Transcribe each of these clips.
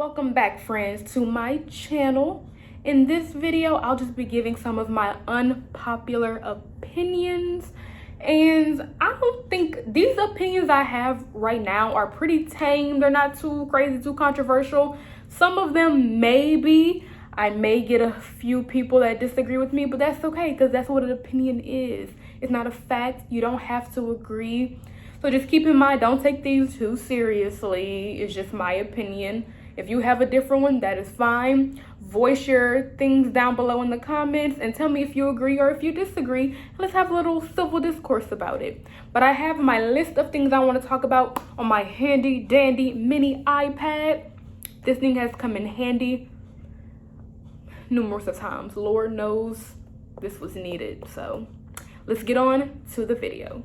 Welcome back, friends, to my channel. In this video, I'll just be giving some of my unpopular opinions. And I don't think these opinions I have right now are pretty tame. They're not too crazy, too controversial. Some of them maybe I may get a few people that disagree with me, but that's okay because that's what an opinion is. It's not a fact. You don't have to agree. So just keep in mind, don't take these too seriously. It's just my opinion. If you have a different one, that is fine. Voice your things down below in the comments and tell me if you agree or if you disagree. Let's have a little civil discourse about it. But I have my list of things I want to talk about on my handy dandy mini iPad. This thing has come in handy numerous of times. Lord knows this was needed. So let's get on to the video.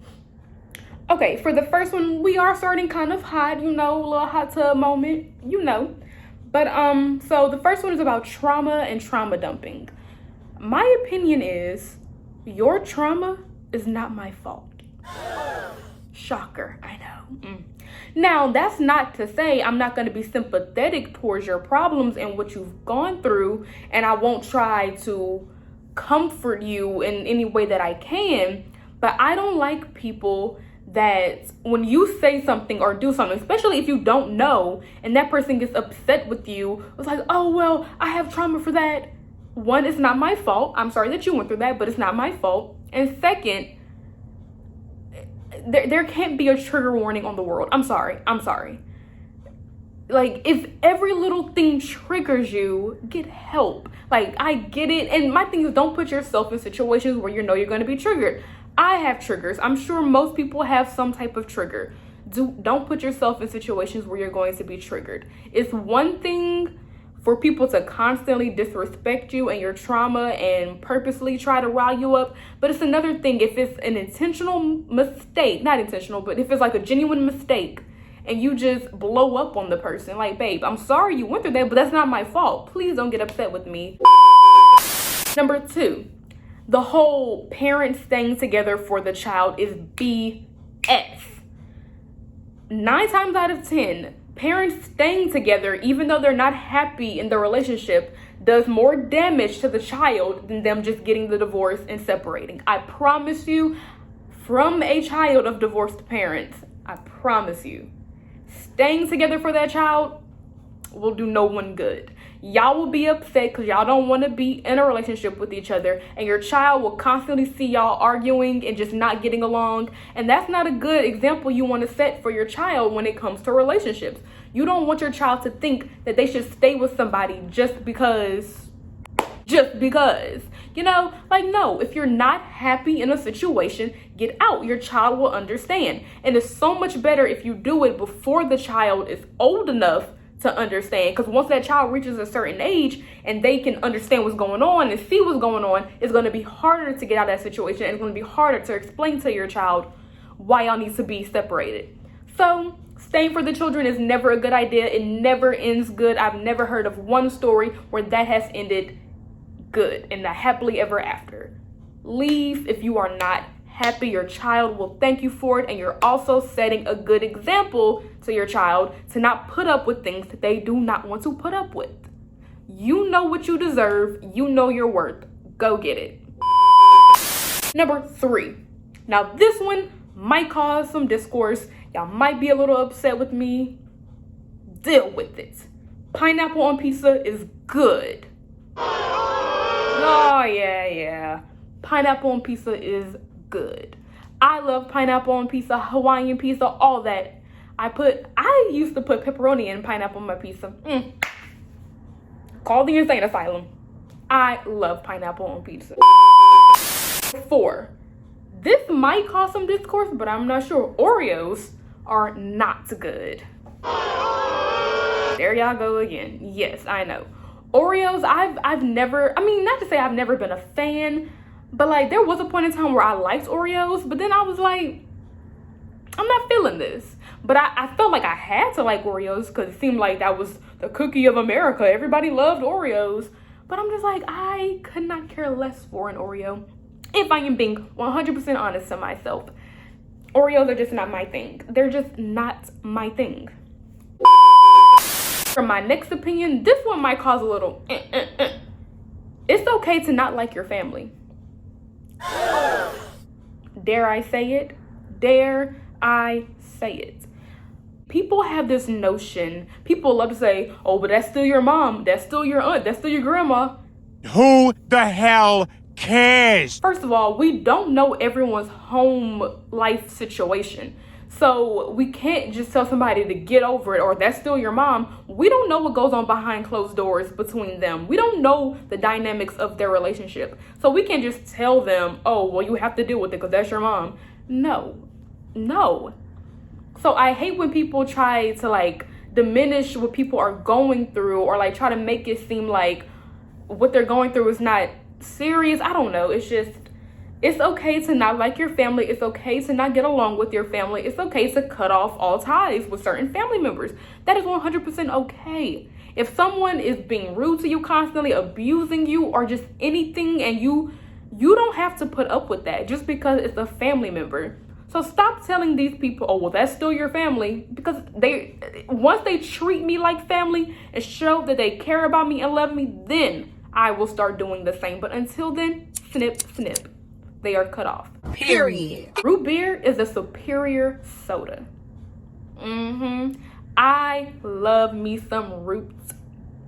Okay, for the first one, we are starting kind of hot, you know, a little hot tub moment, you know. But so the first one is about trauma and trauma dumping. My opinion is your trauma is not my fault. Shocker, I know. Now, that's not to say I'm not going to be sympathetic towards your problems and what you've gone through, and I won't try to comfort you in any way that I can, but I don't like people that when you say something or do something, especially if you don't know and that person gets upset with you, it's like, oh, well, I have trauma for that. One, it's not my fault. I'm sorry that you went through that, but it's not my fault. And second, there can't be a trigger warning on the world. I'm sorry. Like, if every little thing triggers you, get help. Like, I get it. And my thing is, don't put yourself in situations where you know you're going to be triggered. I have triggers. I'm sure most people have some type of trigger. Don't put yourself in situations where you're going to be triggered. It's one thing for people to constantly disrespect you and your trauma and purposely try to rile you up. But it's another thing if it's an intentional mistake, not intentional, but if it's like a genuine mistake and you just blow up on the person. Like, babe, I'm sorry you went through that, but that's not my fault. Please don't get upset with me. Number 2. The whole parents staying together for the child is BS. 9 times out of 10, parents staying together, even though they're not happy in the relationship, does more damage to the child than them just getting the divorce and separating. I promise you, from a child of divorced parents, I promise you, staying together for that child will do no one good. Y'all will be upset because y'all don't want to be in a relationship with each other, and your child will constantly see y'all arguing and just not getting along, and that's not a good example you want to set for your child when it comes to relationships. You don't want your child to think that they should stay with somebody just because, you know, like, no, if you're not happy in a situation, get out. Your child will understand, and it's so much better if you do it before the child is old enough to understand, because once that child reaches a certain age and they can understand what's going on and see what's going on, it's going to be harder to get out of that situation, and it's going to be harder to explain to your child why y'all need to be separated. So staying for the children is never a good idea. It never ends good. I've never heard of one story where that has ended good and not happily ever after. Leave if you are not happy. Your child will thank you for it, and you're also setting a good example to your child to not put up with things that they do not want to put up with. You know what you deserve. You know your worth. Go get it. Number 3. Now this one might cause some discourse. Y'all might be a little upset with me. Deal with it. Pineapple on pizza is good. Oh yeah. Pineapple on pizza is good. I love pineapple on pizza, Hawaiian pizza, all that. I used to put pepperoni and pineapple on my pizza. Call the insane asylum. I love pineapple on pizza. 4. This might cause some discourse, but I'm not sure. Oreos are not good. There y'all go again. Yes, I know. Oreos, I've never, I mean, not to say I've never been a fan, but like there was a point in time where I liked Oreos, but then I was like, I'm not feeling this. But I felt like I had to like Oreos because it seemed like that was the cookie of America. Everybody loved Oreos. But I'm just like, I could not care less for an Oreo. If I am being 100% honest to myself. Oreos are just not my thing. They're just not my thing. For my next opinion, this one might cause a little It's okay to not like your family. Dare I say it? Dare I say it? People have this notion. People love to say, oh, but that's still your mom. That's still your aunt. That's still your grandma. Who the hell cares? First of all, we don't know everyone's home life situation. So we can't just tell somebody to get over it or that's still your mom. We don't know what goes on behind closed doors between them. We don't know the dynamics of their relationship. So we can't just tell them, oh, well, you have to deal with it because that's your mom. No. So I hate when people try to like diminish what people are going through or like try to make it seem like what they're going through is not serious. I don't know. It's okay to not like your family. It's okay to not get along with your family. It's okay to cut off all ties with certain family members. That is 100% okay. If someone is being rude to you constantly, abusing you, or just anything, and you don't have to put up with that just because it's a family member. So stop telling these people, oh, well, that's still your family, because once they treat me like family and show that they care about me and love me, then I will start doing the same. But until then, snip, snip. They are cut off. Period. Root beer is a superior soda. I love me some root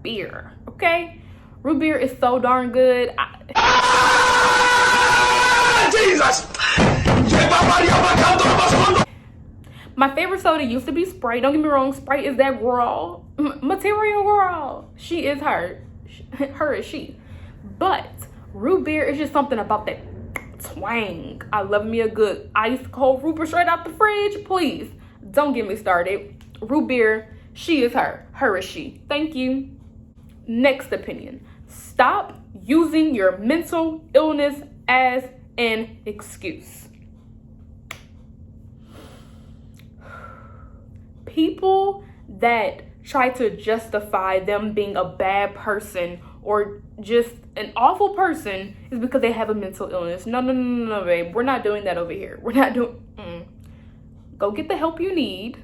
beer. Okay? Root beer is so darn good. Jesus! My favorite soda used to be Sprite. Don't get me wrong, Sprite is that girl. Material girl. She is her. Her is she. But root beer is just something about that twang. I love me a good ice cold root beer straight out the fridge. Please don't get me started. Root beer, she is her. Her is she. Thank you. Next opinion. Stop using your mental illness as an excuse. People that try to justify them being a bad person or just an awful person is because they have a mental illness. No, babe. We're not doing that over here. We're not doing... Go get the help you need.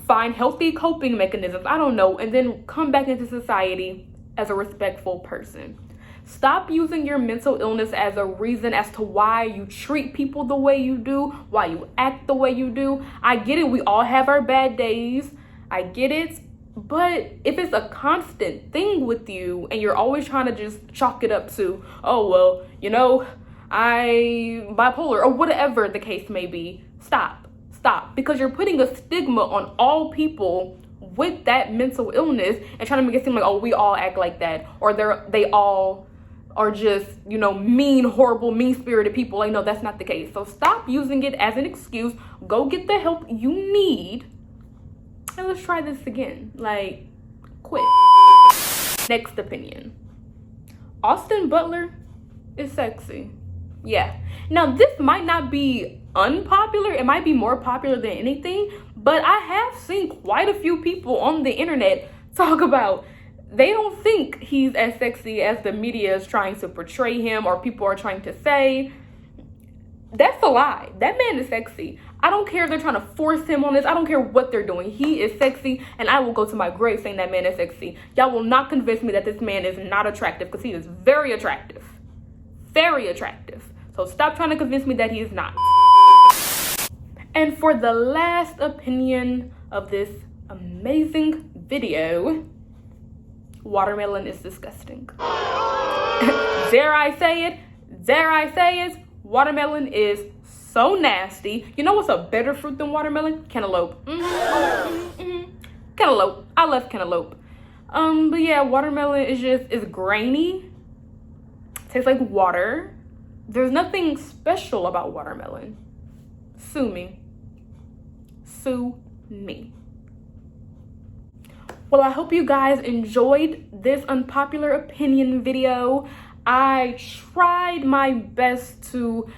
Find healthy coping mechanisms. I don't know. And then come back into society as a respectful person. Stop using your mental illness as a reason as to why you treat people the way you do, why you act the way you do. I get it. We all have our bad days. I get it. But if it's a constant thing with you and you're always trying to just chalk it up to, oh, well, you know, I'm bipolar or whatever the case may be, stop. Because you're putting a stigma on all people with that mental illness and trying to make it seem like, oh, we all act like that, or they all are just, you know, mean, horrible, mean-spirited people. Like, no, that's not the case. So stop using it as an excuse. Go get the help you need. And let's try this again. Like, quit. Next opinion. Austin Butler is sexy. Yeah. Now, this might not be unpopular. It might be more popular than anything. But I have seen quite a few people on the internet talk about they don't think he's as sexy as the media is trying to portray him or people are trying to say. That's a lie. That man is sexy. I don't care if they're trying to force him on this. I don't care what they're doing. He is sexy, and I will go to my grave saying that man is sexy. Y'all will not convince me that this man is not attractive, because he is very attractive. Very attractive. So stop trying to convince me that he is not. And for the last opinion of this amazing video, watermelon is disgusting. Dare I say it? Watermelon is so nasty. You know what's a better fruit than watermelon? Cantaloupe. Cantaloupe. I love cantaloupe. But yeah, watermelon is grainy. Tastes like water. There's nothing special about watermelon. Sue me. Sue me. Well, I hope you guys enjoyed this unpopular opinion video. I tried my best to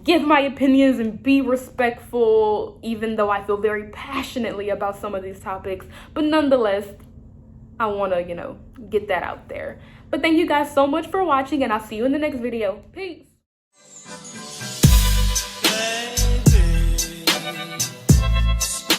give my opinions and be respectful, even though I feel very passionately about some of these topics. But nonetheless, I want to, get that out there. But thank you guys so much for watching, and I'll see you in the next video. Peace. Baby.